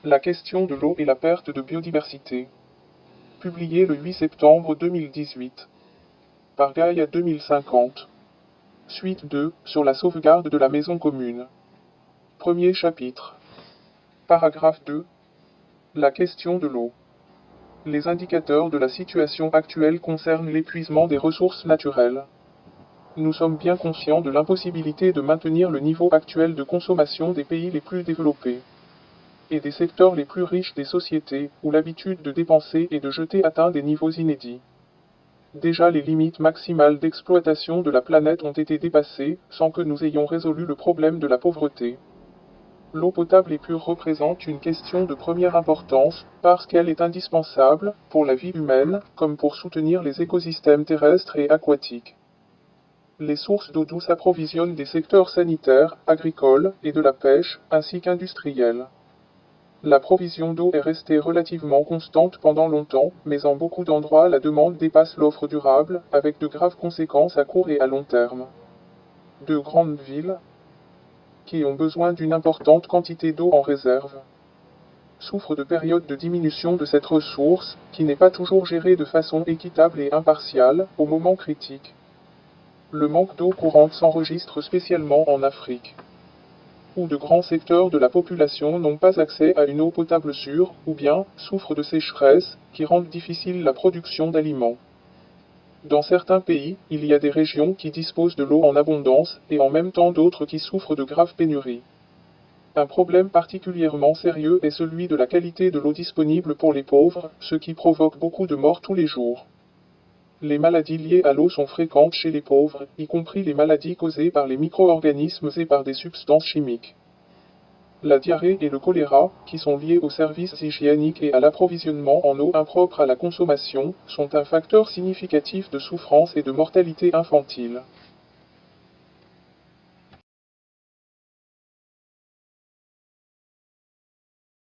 La question de l'eau et la perte de biodiversité. Publié le 8 septembre 2018. Par Gaïa 2050. Suite 2, sur la sauvegarde de la maison commune. Premier chapitre. Paragraphe 2. La question de l'eau. Les indicateurs de la situation actuelle concernent l'épuisement des ressources naturelles. Nous sommes bien conscients de l'impossibilité de maintenir le niveau actuel de consommation des pays les plus développés et des secteurs les plus riches des sociétés, où l'habitude de dépenser et de jeter atteint des niveaux inédits. Déjà les limites maximales d'exploitation de la planète ont été dépassées, sans que nous ayons résolu le problème de la pauvreté. L'eau potable et pure représente une question de première importance, parce qu'elle est indispensable, pour la vie humaine, comme pour soutenir les écosystèmes terrestres et aquatiques. Les sources d'eau douce approvisionnent des secteurs sanitaires, agricoles, et de la pêche, ainsi qu'industriels. La provision d'eau est restée relativement constante pendant longtemps, mais en beaucoup d'endroits la demande dépasse l'offre durable, avec de graves conséquences à court et à long terme. De grandes villes, qui ont besoin d'une importante quantité d'eau en réserve, souffrent de périodes de diminution de cette ressource, qui n'est pas toujours gérée de façon équitable et impartiale, au moment critique. Le manque d'eau courante s'enregistre spécialement en Afrique, où de grands secteurs de la population n'ont pas accès à une eau potable sûre, ou bien souffrent de sécheresse, qui rendent difficile la production d'aliments. Dans certains pays, il y a des régions qui disposent de l'eau en abondance, et en même temps d'autres qui souffrent de graves pénuries. Un problème particulièrement sérieux est celui de la qualité de l'eau disponible pour les pauvres, ce qui provoque beaucoup de morts tous les jours. Les maladies liées à l'eau sont fréquentes chez les pauvres, y compris les maladies causées par les micro-organismes et par des substances chimiques. La diarrhée et le choléra, qui sont liés aux services hygiéniques et à l'approvisionnement en eau impropre à la consommation, sont un facteur significatif de souffrance et de mortalité infantile.